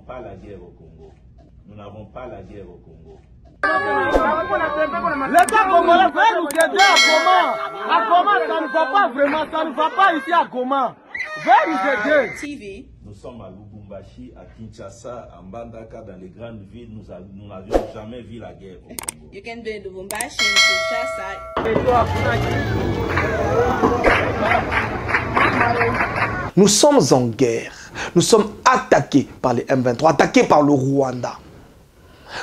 pas la guerre au Congo. Nous n'avons pas la guerre au Congo. L'État congolais veut nous aider à Goma. À Goma, ça ne va pas vraiment, ça ne va pas ici à Goma. Veut nous aider. Nous sommes à Lubumbashi, à Kinshasa, à Mbandaka, dans les grandes villes. Nous n'avions jamais vu la guerre au Congo. You can be in Lubumbashi and Kinshasa. Nous sommes en guerre. Nous sommes attaqués par les M23, attaqués par le Rwanda,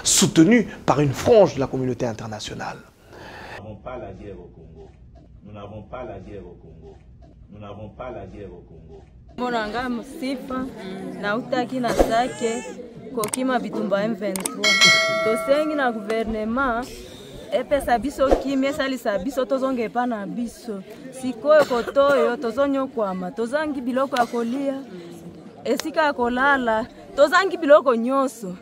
soutenus par une frange de la communauté internationale. Nous n'avons pas la guerre au Congo. Nous n'avons pas la guerre au Congo. Nous n'avons pas la guerre au Congo. Monanga musifa na utaki na sake kokima bitumba M23. Tosengi na gouvernement epesa biso kimia salisa biso tozonge pa na biso. Sikoyo kotoyo tozonyo kwama tozangi biloko ya kolia esika kolala tozangi biloko nyoso.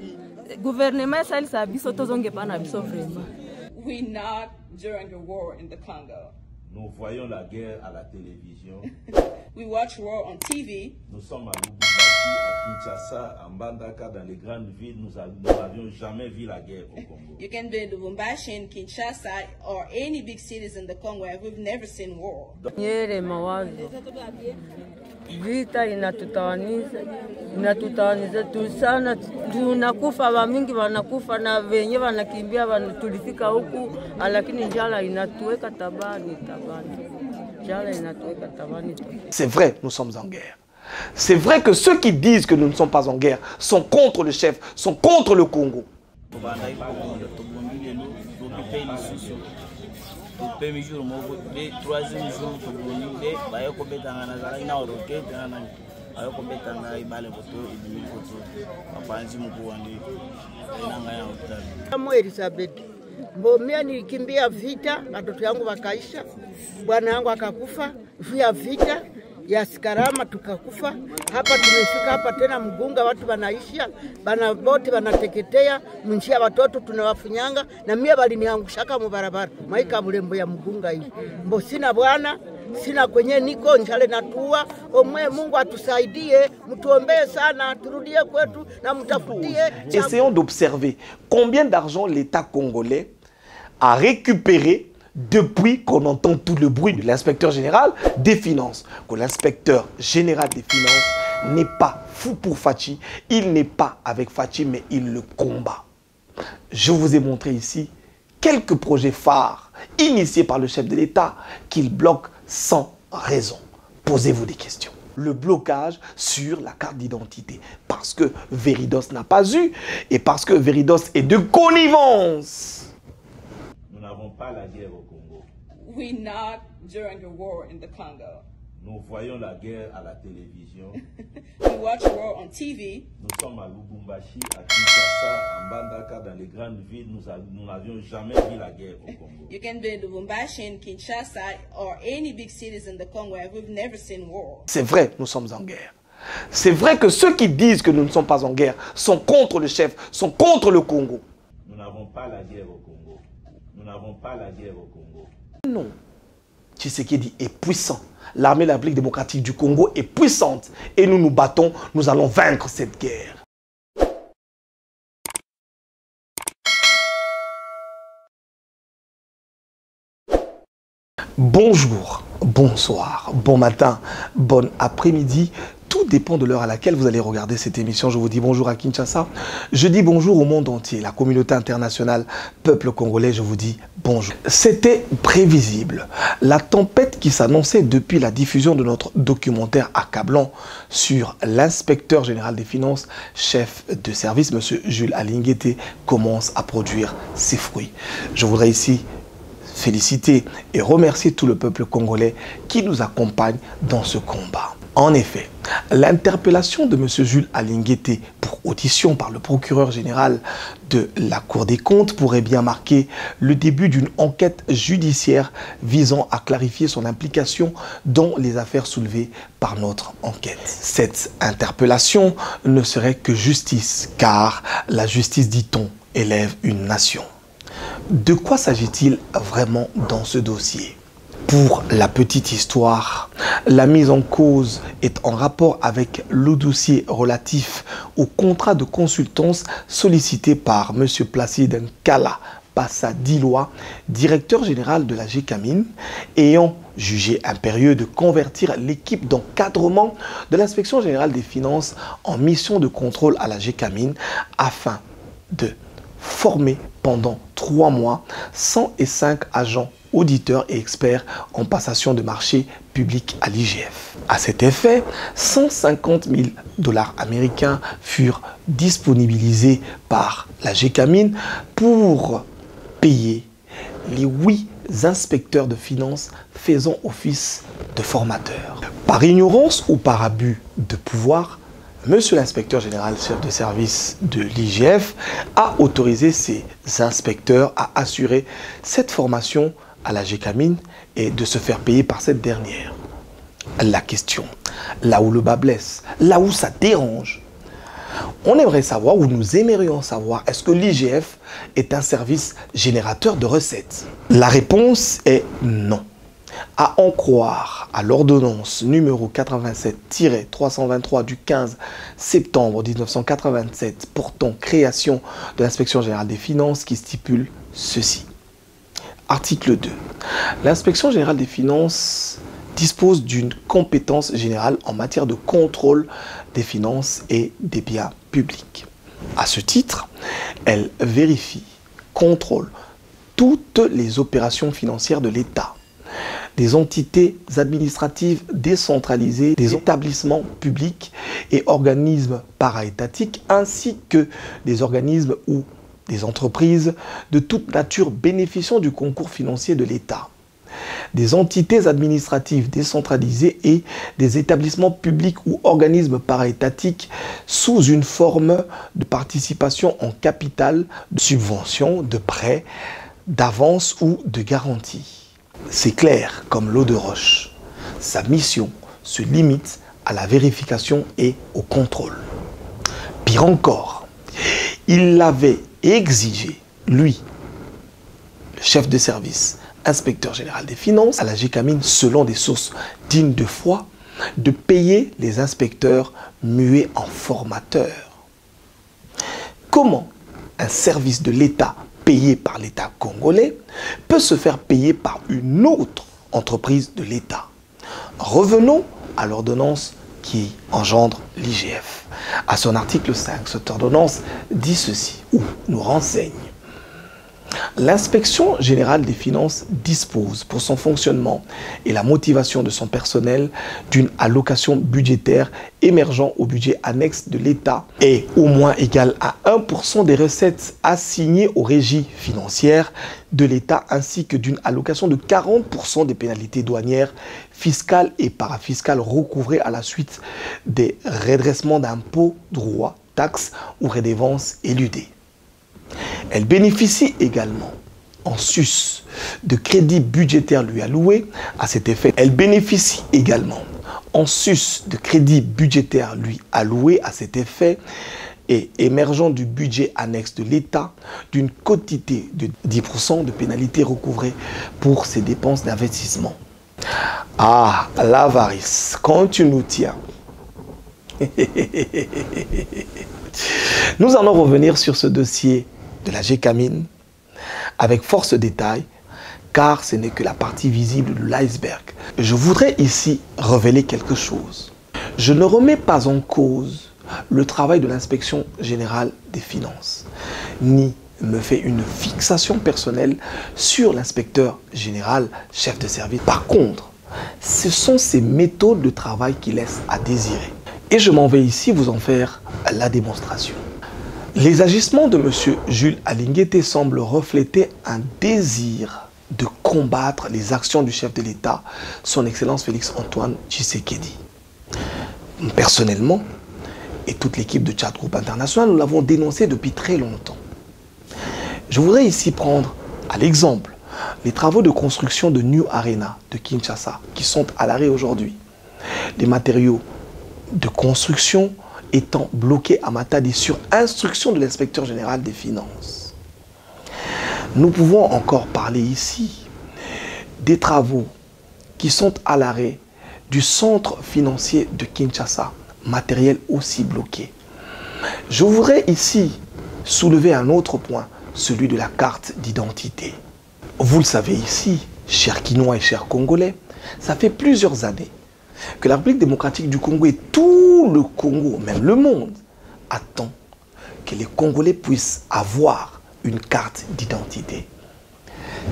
Gouvernement salisa biso tozonge pa na biso vraiment. We not during the war in the Congo. Nous voyons la guerre à la télévision. We watch war on TV. Nous sommes à Lubumbashi, à Kinshasa, à Mbandaka, dans les grandes villes. Nous n'avions jamais vu la guerre au Congo. You can be in Lubumbashi and Kinshasa or any big cities in the Congo where we've never seen war. Yere mawazo. Vita inatutawaniza tu sana, tunakufa wamingi wanakufa na wenye wanakimbia tulifika huku, lakini njala inatuweka tabani. Njala inatuweka tabani. C'est vrai, nous sommes en guerre. C'est vrai que ceux qui disent que nous ne sommes pas en guerre sont contre le chef, sont contre le Congo. Mbomia nilikimbia vita, watoto yangu wakaisha, bwana yangu akakufa, vya vita ya Sikarama tukakufa. Hapa tumefika hapa tena Mgunga, watu wanaisha, bana bote wanateketea, mnjia watoto tunawafunyanga, na mie waliniangushaka mu barabara, maika bulembo ya Mgunga hii. Mbo sina bwana, sina kwenye niko njale natua, omwe Mungu atusaidie, mtuombee sana, turudie kwetu na mtafutie. Essayons d'observer combien d'argent l'État congolais a récupéré depuis qu'on entend tout le bruit de l'inspecteur général des finances. Que l'inspecteur général des finances n'est pas fou pour Fachi, il n'est pas avec Fachi, mais il le combat. Je vous ai montré ici quelques projets phares initiés par le chef de l'État qu'il bloque sans raison. Posez-vous des questions. Le blocage sur la carte d'identité, parce que Veridos n'a pas eu et parce que Veridos est de connivence. Nous n'avons pas la guerre au Congo. We not during the war in the Congo. Nous voyons la guerre à la télévision. We watch war on TV. Nous sommes à Lubumbashi, à Kinshasa, à Mbandaka, dans les grandes villes. Nous n'avions jamais vu la guerre au Congo. You can be in Lubumbashi and Kinshasa or any big cities in the Congo where we've never seen war. C'est vrai, nous sommes en guerre. C'est vrai que ceux qui disent que nous ne sommes pas en guerre sont contre le chef, sont contre le Congo. Nous n'avons pas la guerre au Congo. Nous n'avons pas la guerre au Congo. Non. Tshisekedi est puissant. L'armée de la République démocratique du Congo est puissante. Et nous nous battons, nous allons vaincre cette guerre. Bonjour, bonsoir, bon matin, bon après-midi. Tout dépend de l'heure à laquelle vous allez regarder cette émission. Je vous dis bonjour à Kinshasa. Je dis bonjour au monde entier. La communauté internationale, peuple congolais, je vous dis bonjour. C'était prévisible. La tempête qui s'annonçait depuis la diffusion de notre documentaire accablant sur l'inspecteur général des finances, chef de service, M. Jules Alinguete, commence à produire ses fruits. Je voudrais ici féliciter et remercier tout le peuple congolais qui nous accompagne dans ce combat. En effet, l'interpellation de M. Jules Alinguete pour audition par le procureur général de la Cour des comptes pourrait bien marquer le début d'une enquête judiciaire visant à clarifier son implication dans les affaires soulevées par notre enquête. Cette interpellation ne serait que justice, car la justice, dit-on, élève une nation. De quoi s'agit-il vraiment dans ce dossier? Pour la petite histoire, la mise en cause est en rapport avec le dossier relatif au contrat de consultance sollicité par M. Placide Nkala Passadiloa, directeur général de la GECAMIN, ayant jugé impérieux de convertir l'équipe d'encadrement de l'inspection générale des finances en mission de contrôle à la GECAMIN afin de former pendant 3 mois 105 agents auditeurs et experts en passation de marché public à l'IGF. À cet effet, 150 000 $ américains furent disponibilisés par la GECAMIN pour payer les 8 inspecteurs de finances faisant office de formateurs. Par ignorance ou par abus de pouvoir, Monsieur l'inspecteur général chef de service de l'IGF a autorisé ses inspecteurs à assurer cette formation à la GECAMIN et de se faire payer par cette dernière. La question, là où le bas blesse, là où ça dérange, on aimerait savoir, ou nous aimerions savoir, est-ce que l'IGF est un service générateur de recettes? La réponse est non. À en croire à l'ordonnance numéro 87-323 du 15 septembre 1987 portant création de l'inspection générale des finances qui stipule ceci. Article 2. L'inspection générale des finances dispose d'une compétence générale en matière de contrôle des finances et des biens publics. À ce titre, elle vérifie, contrôle toutes les opérations financières de l'État, des entités administratives décentralisées, des établissements publics et organismes para-étatiques, ainsi que des organismes ou des entreprises de toute nature bénéficiant du concours financier de l'État, des entités administratives décentralisées et des établissements publics ou organismes para-étatiques sous une forme de participation en capital, de subvention, de prêt, d'avance ou de garantie. C'est clair comme l'eau de roche. Sa mission se limite à la vérification et au contrôle. Pire encore, il l'avait exigé, lui, le chef de service, inspecteur général des finances, à la GECAMIN, selon des sources dignes de foi, de payer les inspecteurs muets en formateurs. Comment un service de l'État payé par l'État congolais peut se faire payer par une autre entreprise de l'État? Revenons à l'ordonnance qui engendre l'IGF. À son article 5, cette ordonnance dit ceci, ou nous renseigne. L'inspection générale des finances dispose pour son fonctionnement et la motivation de son personnel d'une allocation budgétaire émergeant au budget annexe de l'État et au moins égale à 1% des recettes assignées aux régies financières de l'État ainsi que d'une allocation de 40% des pénalités douanières, fiscales et parafiscales recouvrées à la suite des redressements d'impôts, droits, taxes ou redevances éludées. Elle bénéficie également, en sus de crédits budgétaires lui alloués à cet effet. Elle bénéficie également, en sus de crédits budgétaires lui alloués à cet effet et émergeant du budget annexe de l'État, d'une quotité de 10% de pénalités recouvrées pour ses dépenses d'investissement. Ah, l'avarice, quand tu nous tiens. Nous allons revenir sur ce dossier de la GECAMIN avec force détail, car ce n'est que la partie visible de l'iceberg. Je voudrais ici révéler quelque chose. Je ne remets pas en cause le travail de l'inspection générale des finances, ni me fais une fixation personnelle sur l'inspecteur général chef de service. Par contre, ce sont ces méthodes de travail qui laissent à désirer. Et je m'en vais ici vous en faire la démonstration. Les agissements de M. Jules Alinguete semblent refléter un désir de combattre les actions du chef de l'État, son Excellence Félix Antoine Tshisekedi. Personnellement, et toute l'équipe de Tchad Group International, nous l'avons dénoncé depuis très longtemps. Je voudrais ici prendre à l'exemple les travaux de construction de New Arena de Kinshasa, qui sont à l'arrêt aujourd'hui. Les matériaux de construction étant bloqués à Matadi sur instruction de l'inspecteur général des finances. Nous pouvons encore parler ici des travaux qui sont à l'arrêt du centre financier de Kinshasa, matériel aussi bloqué. Je voudrais ici soulever un autre point, celui de la carte d'identité. Vous le savez ici, chers Kinois et chers Congolais, ça fait plusieurs années que la République démocratique du Congo et tout le Congo, même le monde, attend que les Congolais puissent avoir une carte d'identité.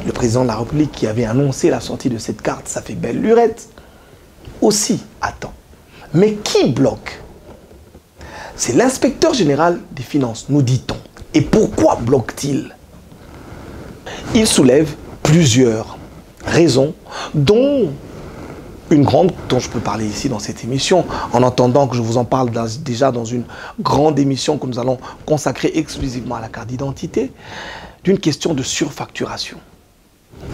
Le président de la République qui avait annoncé la sortie de cette carte, ça fait belle lurette, aussi attend. Mais qui bloque? C'est l'inspecteur général des finances, nous dit-on. Et pourquoi bloque-t-il? Il soulève plusieurs raisons, dont une grande dont je peux parler ici dans cette émission, en attendant que je vous en parle déjà dans une grande émission que nous allons consacrer exclusivement à la carte d'identité, d'une question de surfacturation.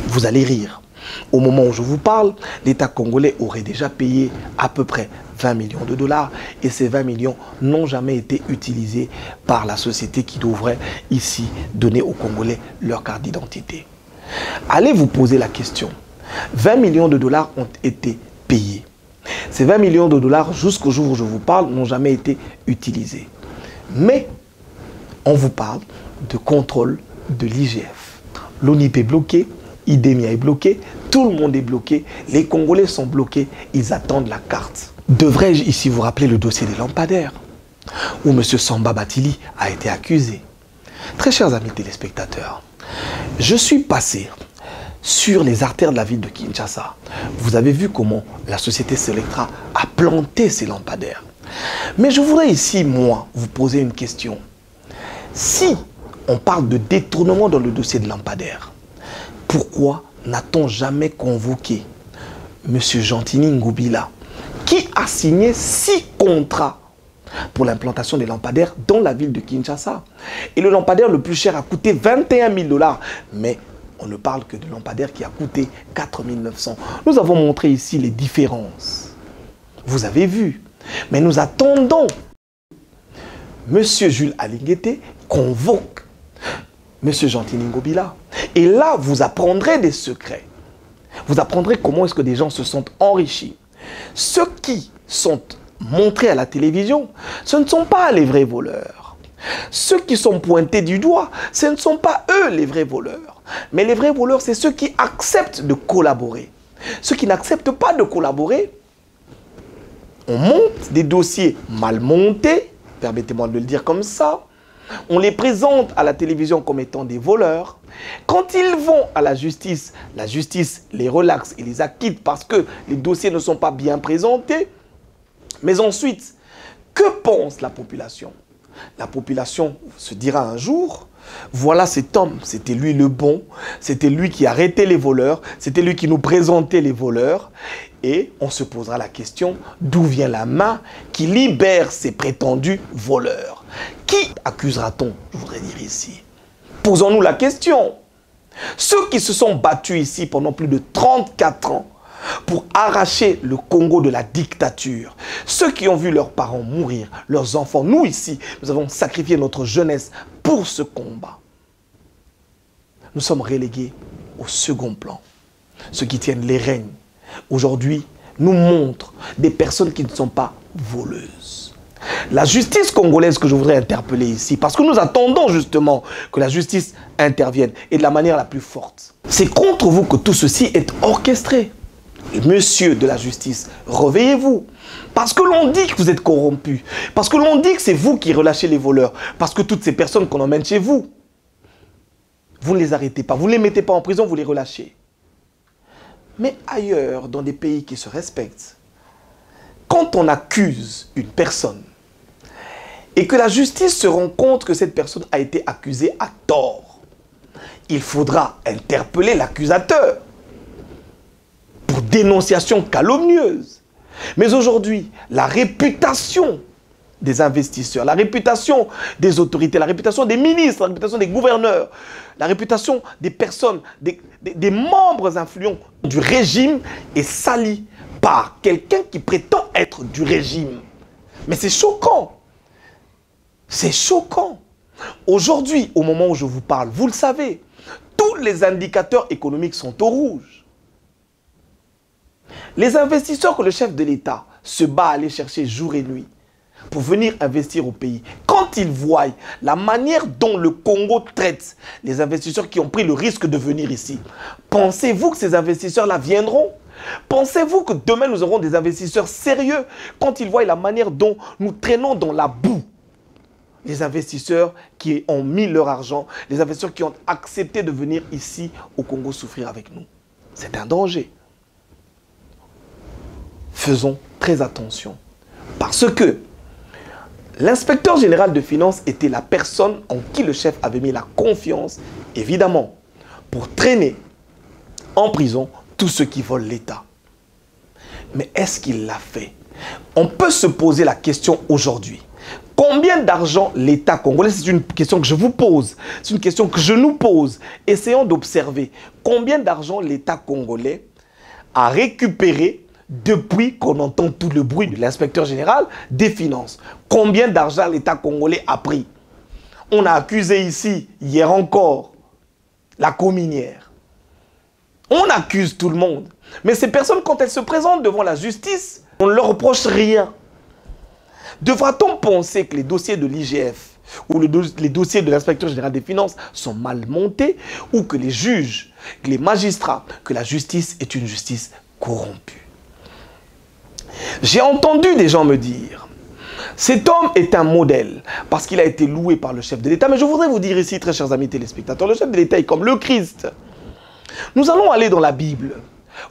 Vous allez rire. Au moment où je vous parle, l'État congolais aurait déjà payé à peu près 20 millions de dollars et ces 20 millions n'ont jamais été utilisés par la société qui devrait ici donner aux Congolais leur carte d'identité. Allez vous poser la question. 20 millions de dollars ont été payés. Ces 20 millions de dollars, jusqu'au jour où je vous parle, n'ont jamais été utilisés. Mais on vous parle de contrôle de l'IGF. L'ONIP est bloqué, IDEMIA est bloqué, tout le monde est bloqué, les Congolais sont bloqués, ils attendent la carte. Devrais-je ici vous rappeler le dossier des lampadaires, où M. Samba Batili a été accusé? Très chers amis téléspectateurs, je suis passé sur les artères de la ville de Kinshasa. Vous avez vu comment la société Selectra a planté ces lampadaires. Mais je voudrais ici, moi, vous poser une question. Si on parle de détournement dans le dossier de lampadaires, pourquoi n'a-t-on jamais convoqué M. Gentini Ngubila, qui a signé 6 contrats pour l'implantation des lampadaires dans la ville de Kinshasa? Et le lampadaire le plus cher a coûté 21 000 dollars. Mais on ne parle que de lampadaire qui a coûté 4 900. Nous avons montré ici les différences. Vous avez vu. Mais nous attendons. M. Jules Alinguete convoque M. Gentini Ngubila. Et là, vous apprendrez des secrets. Vous apprendrez comment est-ce que des gens se sont enrichis. Ceux qui sont montrés à la télévision, ce ne sont pas les vrais voleurs. Ceux qui sont pointés du doigt, ce ne sont pas eux les vrais voleurs. Mais les vrais voleurs, c'est ceux qui acceptent de collaborer. Ceux qui n'acceptent pas de collaborer, on monte des dossiers mal montés, permettez-moi de le dire comme ça, on les présente à la télévision comme étant des voleurs. Quand ils vont à la justice les relaxe et les acquitte parce que les dossiers ne sont pas bien présentés. Mais ensuite, que pense la population? La population se dira un jour, voilà cet homme, c'était lui le bon, c'était lui qui arrêtait les voleurs, c'était lui qui nous présentait les voleurs. Et on se posera la question, d'où vient la main qui libère ces prétendus voleurs? Qui accusera-t-on, je voudrais dire ici? Posons-nous la question. Ceux qui se sont battus ici pendant plus de 34 ans pour arracher le Congo de la dictature, ceux qui ont vu leurs parents mourir, leurs enfants, nous ici, nous avons sacrifié notre jeunesse pour ce combat. Nous sommes relégués au second plan. Ceux qui tiennent les règnes, aujourd'hui, nous montrent des personnes qui ne sont pas voleuses. La justice congolaise que je voudrais interpeller ici, parce que nous attendons justement que la justice intervienne, et de la manière la plus forte. C'est contre vous que tout ceci est orchestré. Monsieur de la justice, réveillez-vous. Parce que l'on dit que vous êtes corrompu. Parce que l'on dit que c'est vous qui relâchez les voleurs. Parce que toutes ces personnes qu'on emmène chez vous, vous ne les arrêtez pas. Vous ne les mettez pas en prison, vous les relâchez. Mais ailleurs, dans des pays qui se respectent, quand on accuse une personne et que la justice se rend compte que cette personne a été accusée à tort, il faudra interpeller l'accusateur pour dénonciation calomnieuse. Mais aujourd'hui, la réputation des investisseurs, la réputation des autorités, la réputation des ministres, la réputation des gouverneurs, la réputation des personnes, des membres influents du régime est salie par quelqu'un qui prétend être du régime. Mais c'est choquant. C'est choquant. Aujourd'hui, au moment où je vous parle, vous le savez, tous les indicateurs économiques sont au rouge. Les investisseurs que le chef de l'État se bat à aller chercher jour et nuit pour venir investir au pays, quand ils voient la manière dont le Congo traite les investisseurs qui ont pris le risque de venir ici, pensez-vous que ces investisseurs-là viendront? Pensez-vous que demain nous aurons des investisseurs sérieux quand ils voient la manière dont nous traînons dans la boue? Les investisseurs qui ont mis leur argent, les investisseurs qui ont accepté de venir ici au Congo souffrir avec nous. C'est un danger. Faisons très attention. Parce que l'inspecteur général de finances était la personne en qui le chef avait mis la confiance, évidemment, pour traîner en prison tous ceux qui volent l'État. Mais est-ce qu'il l'a fait? On peut se poser la question aujourd'hui. Combien d'argent l'État congolais, c'est une question que je vous pose, c'est une question que je nous pose. Essayons d'observer combien d'argent l'État congolais a récupéré depuis qu'on entend tout le bruit de l'inspecteur général des finances. Combien d'argent l'État congolais a pris? On a accusé ici, hier encore, la cominière. On accuse tout le monde. Mais ces personnes, quand elles se présentent devant la justice, on ne leur reproche rien. Devra-t-on penser que les dossiers de l'IGF ou les dossiers de l'inspecteur général des finances sont mal montés, ou que les juges, que les magistrats, que la justice est une justice corrompue? J'ai entendu des gens me dire, cet homme est un modèle parce qu'il a été loué par le chef de l'État. Mais je voudrais vous dire ici, très chers amis téléspectateurs, le chef de l'État est comme le Christ. Nous allons aller dans la Bible.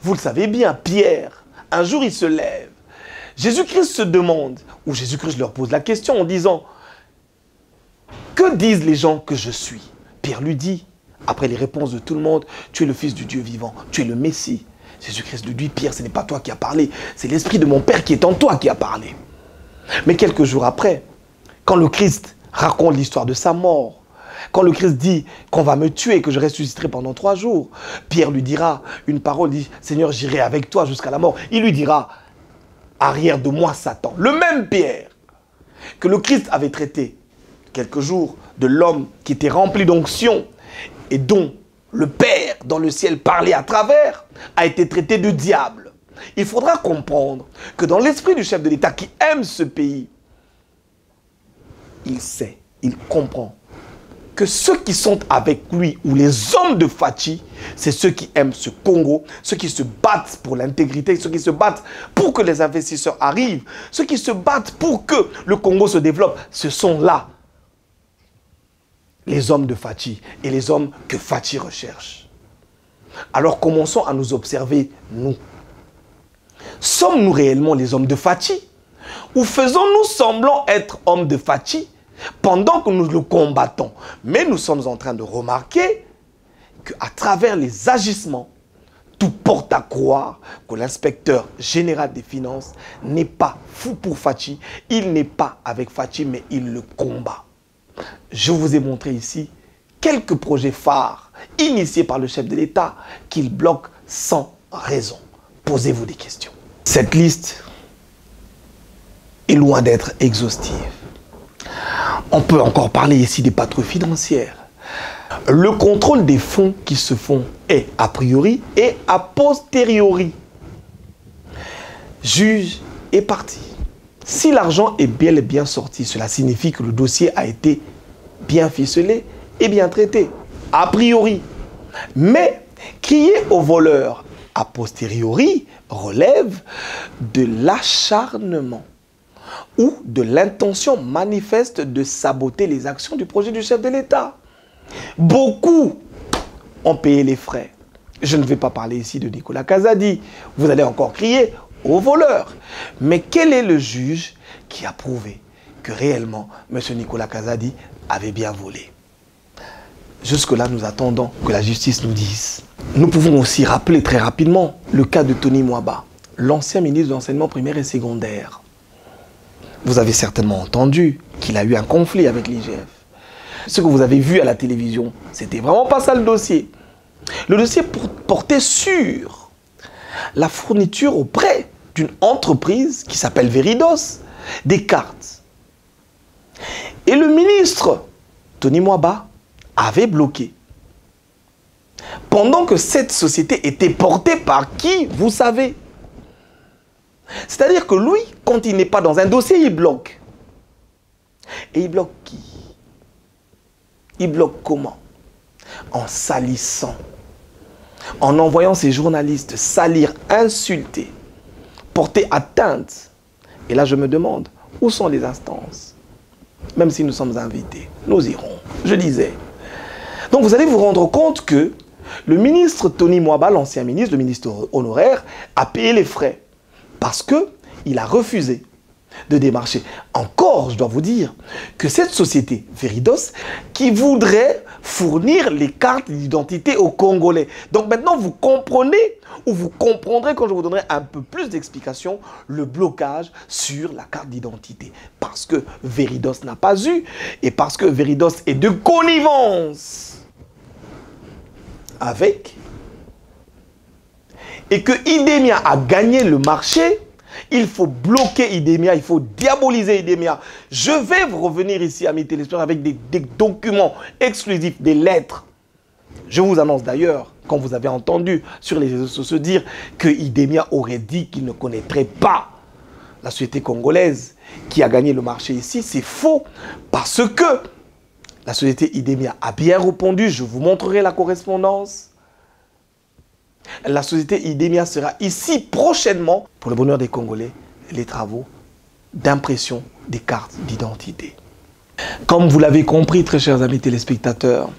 Vous le savez bien, Pierre, un jour il se lève. Jésus-Christ se demande, ou Jésus-Christ leur pose la question en disant, que disent les gens que je suis? Pierre lui dit, après les réponses de tout le monde, tu es le Fils du Dieu vivant, tu es le Messie. Jésus-Christ lui dit, Pierre, ce n'est pas toi qui as parlé, c'est l'Esprit de mon Père qui est en toi qui a parlé. Mais quelques jours après, quand le Christ raconte l'histoire de sa mort, quand le Christ dit qu'on va me tuer, que je ressusciterai pendant 3 jours, Pierre lui dira une parole, dit, Seigneur, j'irai avec toi jusqu'à la mort. Il lui dira, arrière de moi, Satan. Le même Pierre que le Christ avait traité quelques jours de l'homme qui était rempli d'onction et dont le Père dans le ciel parlait à travers, a été traité de diable. Il faudra comprendre que dans l'esprit du chef de l'État qui aime ce pays, il sait, il comprend que ceux qui sont avec lui, ou les hommes de Fachi, c'est ceux qui aiment ce Congo, ceux qui se battent pour l'intégrité, ceux qui se battent pour que les investisseurs arrivent, ceux qui se battent pour que le Congo se développe. Ce sont là les hommes de Fachi et les hommes que Fachi recherche. Alors commençons à nous observer, nous. Sommes-nous réellement les hommes de Fachi? Ou faisons-nous semblant être hommes de Fachi pendant que nous le combattons? Mais nous sommes en train de remarquer qu'à travers les agissements, tout porte à croire que l'inspecteur général des finances n'est pas fou pour Fachi. Il n'est pas avec Fachi, mais il le combat. Je vous ai montré ici quelques projets phares initiés par le chef de l'État qu'il bloque sans raison. Posez-vous des questions. Cette liste est loin d'être exhaustive. On peut encore parler ici des patrouilles financières. Le contrôle des fonds qui se font est a priori et a posteriori. Juge et partie. Si l'argent est bel et bien sorti, cela signifie que le dossier a été bien ficelé et bien traité, a priori. Mais crier au voleur a posteriori relève de l'acharnement ou de l'intention manifeste de saboter les actions du projet du chef de l'État. Beaucoup ont payé les frais. Je ne vais pas parler ici de Nicolas Kazadi. Vous allez encore crier au voleur. Mais quel est le juge qui a prouvé que réellement M. Nicolas Kazadi avait bien volé? Jusque-là, nous attendons que la justice nous dise. Nous pouvons aussi rappeler très rapidement le cas de Tony Mwaba, l'ancien ministre de l'enseignement primaire et secondaire. Vous avez certainement entendu qu'il a eu un conflit avec l'IGF. Ce que vous avez vu à la télévision, c'était vraiment pas ça le dossier. Le dossier portait sur la fourniture auprès d'une entreprise qui s'appelle Veridos des cartes. Et le ministre Tony Mwaba avait bloqué. Pendant que cette société était portée par qui, vous savez? C'est-à-dire que lui, quand il n'est pas dans un dossier, il bloque. Et il bloque qui? Il bloque comment? En salissant, en envoyant ses journalistes salir, insulter, porter atteinte. Et là, je me demande, où sont les instances? Même si nous sommes invités, nous irons. Je disais. Donc vous allez vous rendre compte que le ministre Tony Mwaba, l'ancien ministre, le ministre honoraire, a payé les frais parce qu'il a refusé de démarcher. Encore, je dois vous dire que cette société, Veridos, qui voudrait fournir les cartes d'identité aux Congolais. Donc maintenant, vous comprenez ou vous comprendrez quand je vous donnerai un peu plus d'explications le blocage sur la carte d'identité. Parce que Veridos n'a pas eu et parce que Veridos est de connivence avec et que Idemia a gagné le marché. Il faut bloquer Idemia, il faut diaboliser Idemia. Je vais vous revenir ici, amis téléspectateurs, avec des documents exclusifs, des lettres. Je vous annonce d'ailleurs, quand vous avez entendu sur les réseaux sociaux dire que Idemia aurait dit qu'il ne connaîtrait pas la société congolaise qui a gagné le marché ici, c'est faux. Parce que la société Idemia a bien répondu, je vous montrerai la correspondance. La société Idemia sera ici prochainement pour le bonheur des Congolais, les travaux d'impression des cartes d'identité. Comme vous l'avez compris, très chers amis téléspectateurs,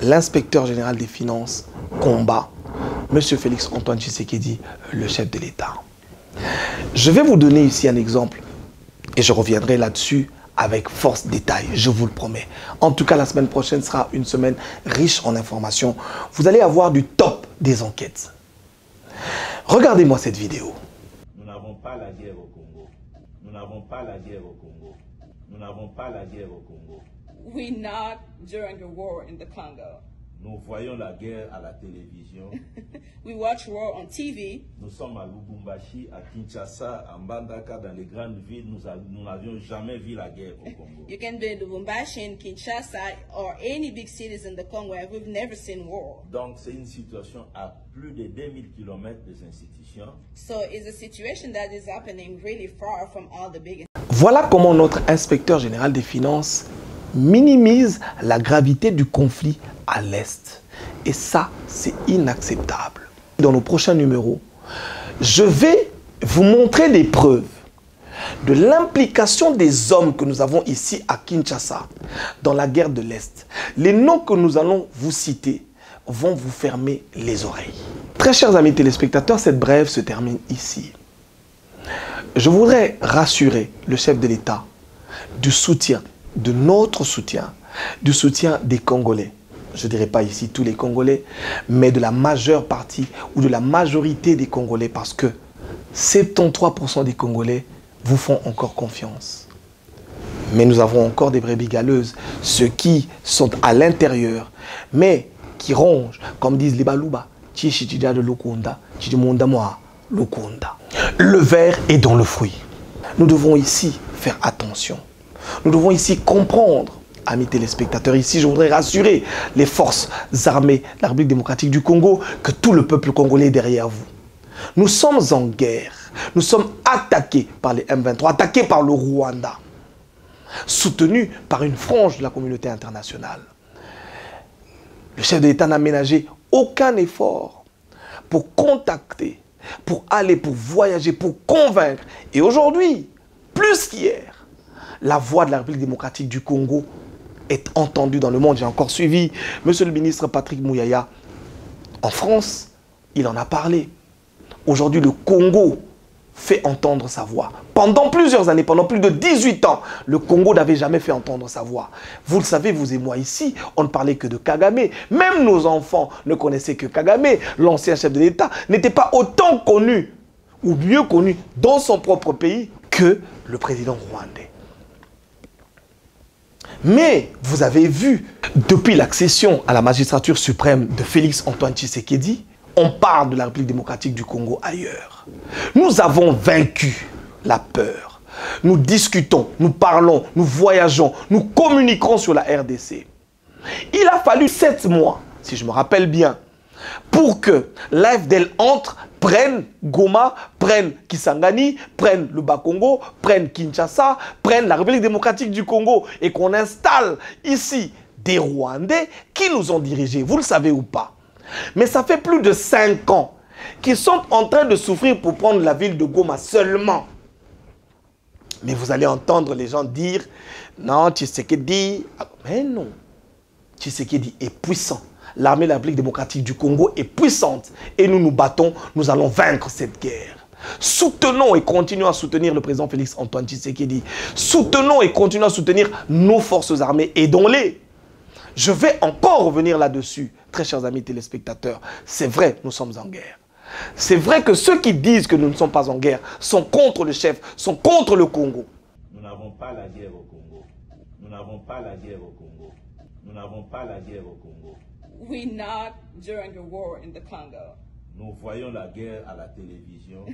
l'inspecteur général des finances combat M. Félix Antoine Tshisekedi, le chef de l'État. Je vais vous donner ici un exemple et je reviendrai là-dessus avec force détail, je vous le promets. En tout cas, la semaine prochaine sera une semaine riche en informations. Vous allez avoir du top des enquêtes. Regardez-moi cette vidéo. Nous n'avons pas la guerre au Congo. Nous n'avons pas la guerre au Congo. Nous n'avons pas la guerre au Congo. We're not during the war in the Congo. Nous voyons la guerre à la télévision. We watch war on TV. Nous sommes à Lubumbashi, à Kinshasa, à Mbandaka, dans les grandes villes. Nous n'avions jamais vu la guerre au Congo. You can be in Lubumbashi, in Kinshasa, or any big cities in the Congo where we've never seen war. Donc c'est une situation à plus de 2000 km des institutions. So it's a situation that is happening really far from all the big. Voilà comment notre inspecteur général des finances minimise la gravité du conflit à l'Est. Et ça, c'est inacceptable. Dans nos prochains numéros, je vais vous montrer des preuves de l'implication des hommes que nous avons ici à Kinshasa dans la guerre de l'Est. Les noms que nous allons vous citer vont vous fermer les oreilles. Très chers amis téléspectateurs, cette brève se termine ici. Je voudrais rassurer le chef de l'État du soutien, de notre soutien, du soutien des Congolais. Je ne dirais pas ici tous les Congolais, mais de la majeure partie ou de la majorité des Congolais, parce que 73% des Congolais vous font encore confiance. Mais nous avons encore des brebis galeuses, ceux qui sont à l'intérieur, mais qui rongent, comme disent les Balouba. Le ver est dans le fruit. Nous devons ici faire attention. Nous devons ici comprendre, amis téléspectateurs, ici je voudrais rassurer les forces armées de la République démocratique du Congo que tout le peuple congolais est derrière vous. Nous sommes en guerre. Nous sommes attaqués par les M23, attaqués par le Rwanda, soutenus par une frange de la communauté internationale. Le chef de l'État n'a ménagé aucun effort pour contacter, pour aller, pour voyager, pour convaincre. Et aujourd'hui, plus qu'hier, la voix de la République démocratique du Congo est entendue dans le monde. J'ai encore suivi monsieur le ministre Patrick Mouyaya en France. Il en a parlé. Aujourd'hui, le Congo fait entendre sa voix. Pendant plusieurs années, pendant plus de 18 ans, le Congo n'avait jamais fait entendre sa voix. Vous le savez, vous et moi ici, on ne parlait que de Kagame. Même nos enfants ne connaissaient que Kagame. L'ancien chef de l'État n'était pas autant connu ou mieux connu dans son propre pays que le président rwandais. Mais vous avez vu, depuis l'accession à la magistrature suprême de Félix Antoine Tshisekedi, on parle de la République démocratique du Congo ailleurs. Nous avons vaincu la peur. Nous discutons, nous parlons, nous voyageons, nous communiquons sur la RDC. Il a fallu 7 mois, si je me rappelle bien, pour que l'AFDL entre, prenne Goma, prenne Kisangani, prenne le Bas-Congo, prenne Kinshasa, prenne la République démocratique du Congo et qu'on installe ici des Rwandais qui nous ont dirigés, vous le savez ou pas. Mais ça fait plus de 5 ans qu'ils sont en train de souffrir pour prendre la ville de Goma seulement. Mais vous allez entendre les gens dire, non, Tshisekedi, mais non. Tshisekedi est puissant. L'armée de la République démocratique du Congo est puissante. Et nous nous battons, nous allons vaincre cette guerre. Soutenons et continuons à soutenir le président Félix Antoine Tshisekedi. Soutenons et continuons à soutenir nos forces armées. Aidons-les. Je vais encore revenir là-dessus, très chers amis téléspectateurs. C'est vrai, nous sommes en guerre. C'est vrai que ceux qui disent que nous ne sommes pas en guerre sont contre le chef, sont contre le Congo. Nous n'avons pas la guerre au Congo. Nous n'avons pas la guerre au Congo. Nous n'avons pas la guerre au Congo. We're not during the war in the Congo. Nous voyons la guerre à la télévision.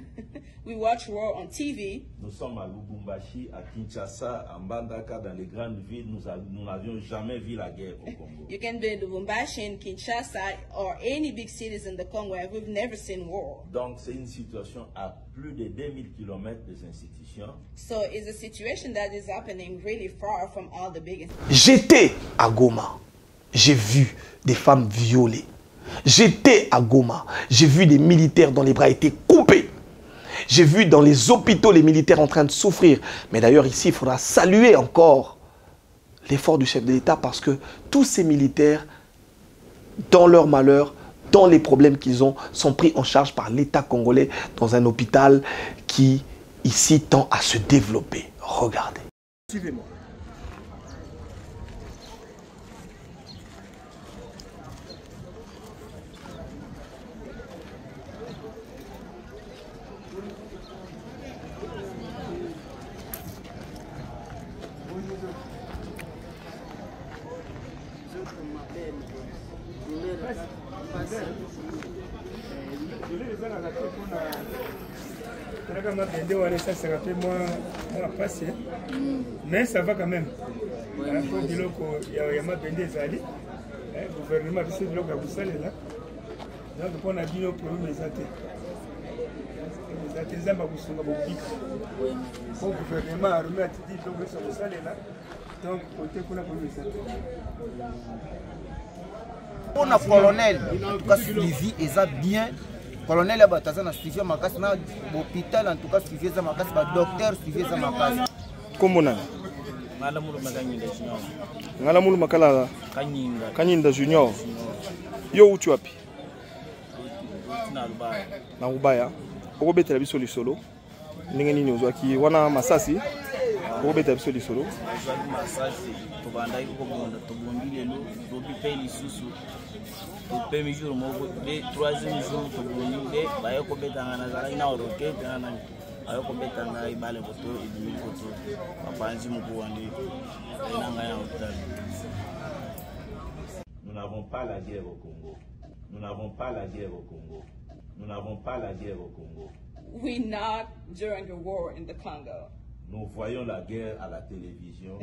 We watch war on TV. Nous sommes à Lubumbashi, à Kinshasa, à Mbandaka, dans les grandes villes. Nous n'avions jamais vu la guerre au Congo. You can be in Lubumbashi, in Kinshasa, or any big cities in the Congo, and we've never seen war. Donc c'est une situation à plus de 2000 km des institutions. So it's a situation that is happening really far from all the big. J'étais à Goma. J'ai vu des femmes violées. J'étais à Goma. J'ai vu des militaires dont les bras étaient coupés. J'ai vu dans les hôpitaux les militaires en train de souffrir. Mais d'ailleurs ici, il faudra saluer encore l'effort du chef de l'État parce que tous ces militaires, dans leur malheur, dans les problèmes qu'ils ont, sont pris en charge par l'État congolais dans un hôpital qui, ici, tend à se développer. Regardez. Suivez-moi. Mais ça va quand même. Il y a ma bende ezali. Gouvernement biso biloko ya kosalela. Donc on a dit nos problèmes ezate. Ezate zamba kusunga bobika. Pour gouvernement armé a dit donc ça kosalela. Donc côté kuna problème ezate. On a colonel, en tout cas suivi eza bien. Colonel a bataza na suivi makasi na hôpital en tout cas suivi eza makasi ba docteur suivi eza makasi. Comment on a? Ngala mulu makala Kanyinda Junior. Yo utu wapi? Na Ubaya. Oko betela biso lisolo. Ndenge nini ozwaki wana masasi? Oko betela biso lisolo. Masasi to banda iko bonda to bondile lo to bipeli susu. To premier jour moko de troisième jour to bondile ba yoko betanga na zala ina roquette na ayoko betanga ibale koto idimi koto apanzi mukuwandi enanga ya hotel. Nous n'avons pas la guerre au Congo. Nous n'avons pas la guerre au Congo. Nous n'avons pas la guerre au Congo. We're not during the war in the Congo. Nous voyons la guerre à la télévision.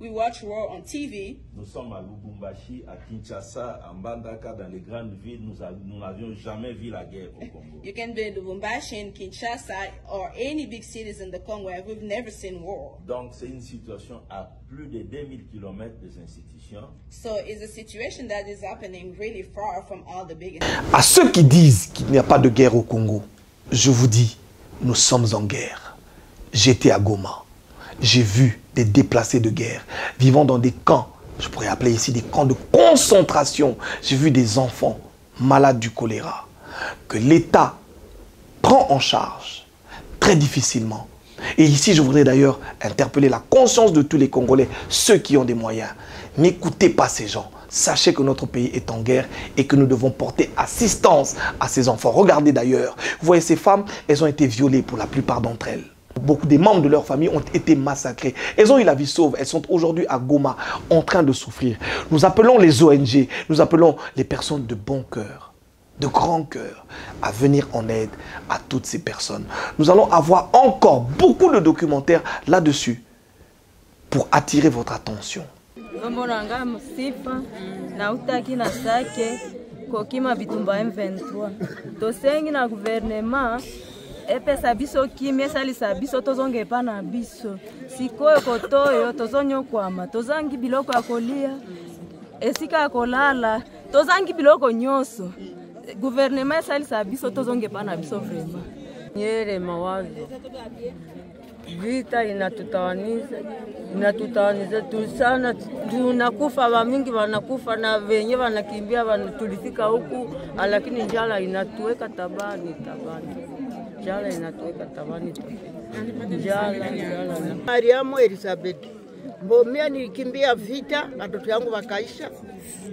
We watch war on TV. Nous sommes à Lubumbashi, à Kinshasa, à Mbandaka, dans les grandes villes. Nous n'avions jamais vu la guerre au Congo. You can be in Lubumbashi, in Kinshasa, or any big cities in the Congo, and we've never seen war. Donc c'est une situation à plus de 2000 km des institutions. So it's a situation that is happening really far from all the big. À ceux qui disent qu'il n'y a pas de guerre au Congo, je vous dis, nous sommes en guerre. J'étais à Goma. J'ai vu des déplacés de guerre vivant dans des camps. Je pourrais appeler ici des camps de concentration. J'ai vu des enfants malades du choléra que l'État prend en charge très difficilement. Et ici, je voudrais d'ailleurs interpeller la conscience de tous les Congolais, ceux qui ont des moyens. N'écoutez pas ces gens. Sachez que notre pays est en guerre et que nous devons porter assistance à ces enfants. Regardez d'ailleurs, vous voyez ces femmes, elles ont été violées pour la plupart d'entre elles. Beaucoup des membres de leur famille ont été massacrés. Elles ont eu la vie sauve. Elles sont aujourd'hui à Goma en train de souffrir. Nous appelons les ONG, nous appelons les personnes de bon cœur, de grand cœur, à venir en aide à toutes ces personnes. Nous allons avoir encore beaucoup de documentaires là-dessus pour attirer votre attention. kokima bitumba M23 tosengi na gouvernement epesa biso kimia esalisa biso tozongepa na biso sikoyo kotoyo tozonyokwama tozangi biloko ya kolia esika ya kolala tozangi biloko nyonso gouvernement esalisa biso tozongepa na biso vraiment nyere mawazo vita inatutawanisha tusana, tunakufa wamingi wanakufa na wenye wanakimbia tulifika huku, lakini njala inatuweka tabani. Njala inatuweka tabani. Njala. Mariamu Elizabeth, mbomia nilikimbia vita, watoto yangu wakaisha,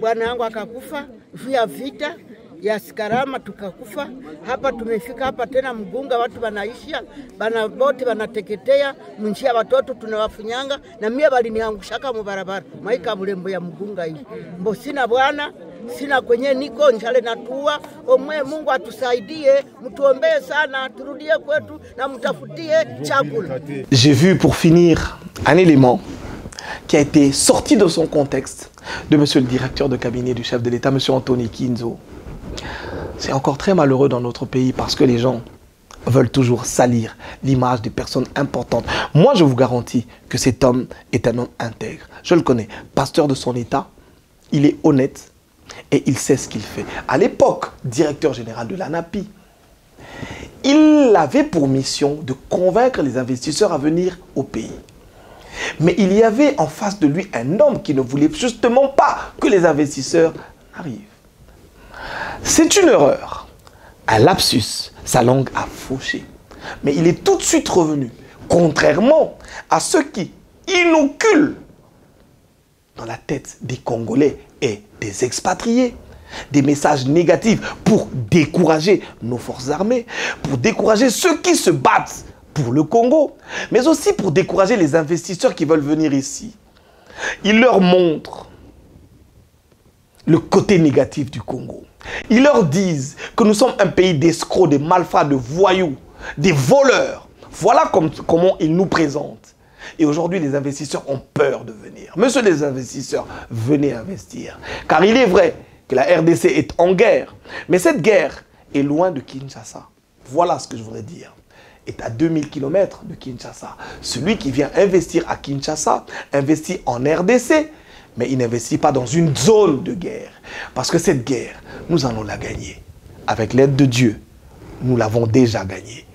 bwana yangu akakufa, vya vita ya Sikarama tukakufa. Hapa tumefika hapa tena Mgunga, watu wanaisha, bana bote wanateketea, munjia watoto tunawafunyanga, na mie waliniangushaka mubarabara, maika bulembo ya Mgunga hii. Mbo sina bwana, sina kwenye niko, njale natua, omwe Mungu atusaidie, mtuombee sana, turudie kwetu na mtafutie chakula. J'ai vu pour finir un élément qui a été sorti de son contexte de monsieur le directeur de cabinet du chef de l'État, monsieur Anthony Kinzo. C'est encore très malheureux dans notre pays parce que les gens veulent toujours salir l'image des personnes importantes. Moi, je vous garantis que cet homme est un homme intègre. Je le connais, pasteur de son État, il est honnête et il sait ce qu'il fait. À l'époque, directeur général de l'ANAPI, il avait pour mission de convaincre les investisseurs à venir au pays. Mais il y avait en face de lui un homme qui ne voulait justement pas que les investisseurs arrivent. C'est une erreur, un lapsus, sa langue a fauché. Mais il est tout de suite revenu, contrairement à ceux qui inoculent dans la tête des Congolais et des expatriés des messages négatifs pour décourager nos forces armées, pour décourager ceux qui se battent pour le Congo, mais aussi pour décourager les investisseurs qui veulent venir ici. Il leur montre le côté négatif du Congo. Ils leur disent que nous sommes un pays d'escrocs, de malfrats, de voyous, des voleurs. Voilà comment ils nous présentent. Et aujourd'hui, les investisseurs ont peur de venir. Monsieur les investisseurs, venez investir. Car il est vrai que la RDC est en guerre. Mais cette guerre est loin de Kinshasa. Voilà ce que je voudrais dire. Est à 2000 km de Kinshasa. Celui qui vient investir à Kinshasa investit en RDC, mais il n'investit pas dans une zone de guerre. Parce que cette guerre, nous allons la gagner. Avec l'aide de Dieu, nous l'avons déjà gagnée.